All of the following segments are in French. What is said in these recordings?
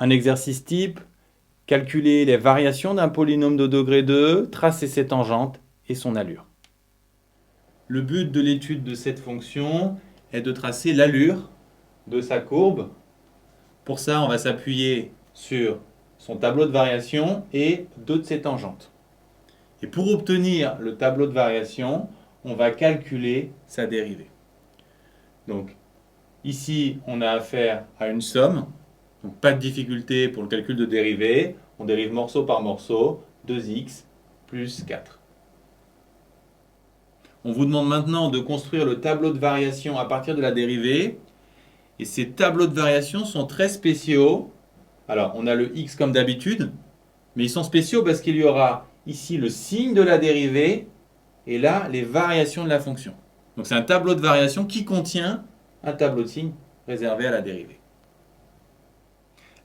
Un exercice type, calculer les variations d'un polynôme de degré 2, tracer ses tangentes et son allure. Le but de l'étude de cette fonction est de tracer l'allure de sa courbe. Pour ça, on va s'appuyer sur son tableau de variation et deux de ses tangentes. Et pour obtenir le tableau de variation, on va calculer sa dérivée. Donc, ici, on a affaire à une somme. Donc, pas de difficulté pour le calcul de dérivée. On dérive morceau par morceau, 2x plus 4. On vous demande maintenant de construire le tableau de variation à partir de la dérivée. Et ces tableaux de variation sont très spéciaux. Alors, on a le x comme d'habitude, mais ils sont spéciaux parce qu'il y aura ici le signe de la dérivée et là, les variations de la fonction. Donc, c'est un tableau de variation qui contient un tableau de signes réservé à la dérivée.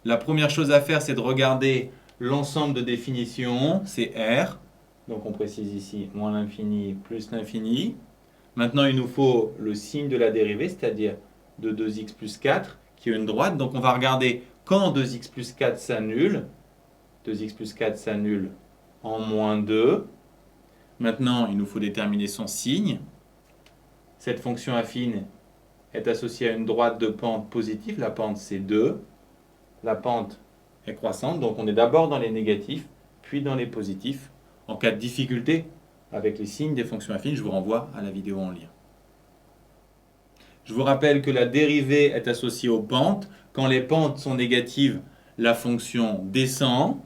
La première chose à faire, c'est de regarder l'ensemble de définitions, c'est R. Donc, on précise ici moins l'infini plus l'infini. Maintenant, il nous faut le signe de la dérivée, c'est-à-dire de 2x plus 4, qui est une droite. Donc, on va regarder quand 2x plus 4 s'annule. 2x plus 4 s'annule en moins 2. Maintenant, il nous faut déterminer son signe. Cette fonction affine est associée à une droite de pente positive. La pente, c'est 2. La pente est croissante, donc on est d'abord dans les négatifs, puis dans les positifs. En cas de difficulté avec les signes des fonctions affines, je vous renvoie à la vidéo en lien. Je vous rappelle que la dérivée est associée aux pentes. Quand les pentes sont négatives, la fonction descend.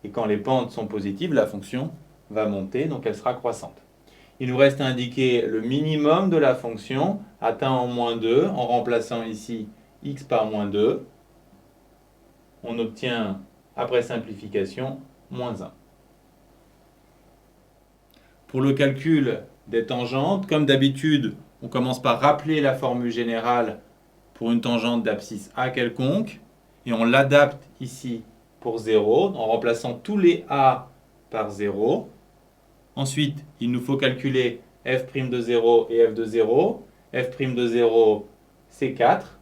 Et quand les pentes sont positives, la fonction va monter, donc elle sera croissante. Il nous reste à indiquer le minimum de la fonction atteint en moins 2 en remplaçant ici x par moins 2. On obtient, après simplification, moins 1. Pour le calcul des tangentes, comme d'habitude, on commence par rappeler la formule générale pour une tangente d'abscisse A quelconque, et on l'adapte ici pour 0, en remplaçant tous les A par 0. Ensuite, il nous faut calculer f' de 0 et f de 0. f' de 0, c'est 4,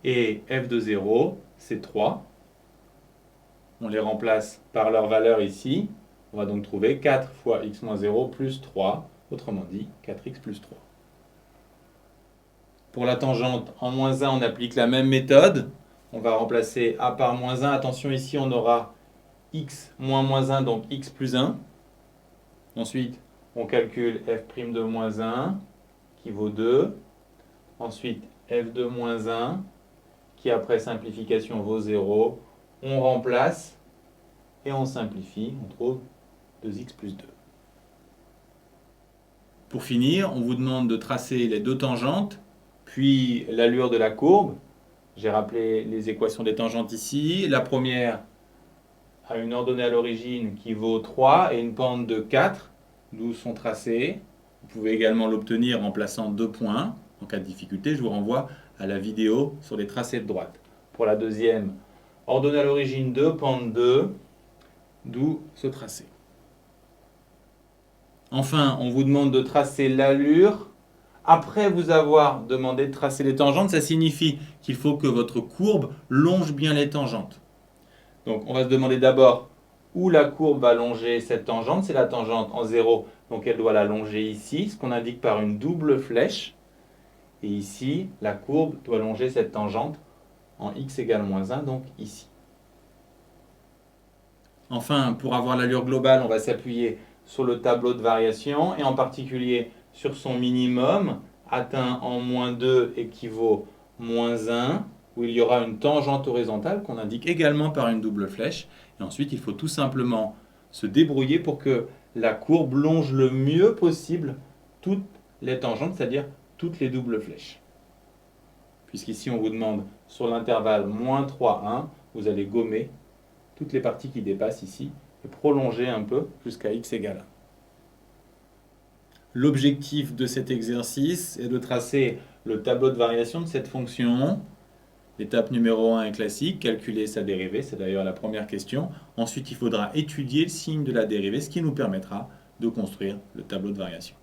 et f de 0, c'est 3. On les remplace par leur valeur ici. On va donc trouver 4 fois x moins 0 plus 3, autrement dit 4x plus 3. Pour la tangente en moins 1, on applique la même méthode. On va remplacer a par moins 1. Attention, ici, on aura x moins moins 1, donc x plus 1. Ensuite, on calcule f' de moins 1, qui vaut 2. Ensuite, f de moins 1, qui après simplification vaut 0. On remplace et on simplifie. On trouve 2x plus 2. Pour finir, on vous demande de tracer les deux tangentes, puis l'allure de la courbe. J'ai rappelé les équations des tangentes ici. La première a une ordonnée à l'origine qui vaut 3 et une pente de 4, d'où sont tracés. Vous pouvez également l'obtenir en plaçant 2 points. En cas de difficulté, je vous renvoie à la vidéo sur les tracés de droite. Pour la deuxième, ordonnée à l'origine 2, pente 2, d'où ce tracé. Enfin, on vous demande de tracer l'allure. Après vous avoir demandé de tracer les tangentes, ça signifie qu'il faut que votre courbe longe bien les tangentes. Donc on va se demander d'abord où la courbe va longer cette tangente. C'est la tangente en 0, donc elle doit la longer ici, ce qu'on indique par une double flèche. Et ici, la courbe doit longer cette tangente en x égale moins 1, donc ici. Enfin, pour avoir l'allure globale, on va s'appuyer sur le tableau de variation et en particulier sur son minimum atteint en moins 2 équivaut moins 1, où il y aura une tangente horizontale qu'on indique également par une double flèche. Et ensuite, il faut tout simplement se débrouiller pour que la courbe longe le mieux possible toutes les tangentes, c'est-à-dire toutes les doubles flèches. Puisqu'ici, on vous demande sur l'intervalle moins 3, 1, vous allez gommer toutes les parties qui dépassent ici et prolonger un peu jusqu'à x égale 1. L'objectif de cet exercice est de tracer le tableau de variation de cette fonction. L'étape numéro 1 est classique, calculer sa dérivée, c'est d'ailleurs la première question. Ensuite, il faudra étudier le signe de la dérivée, ce qui nous permettra de construire le tableau de variation.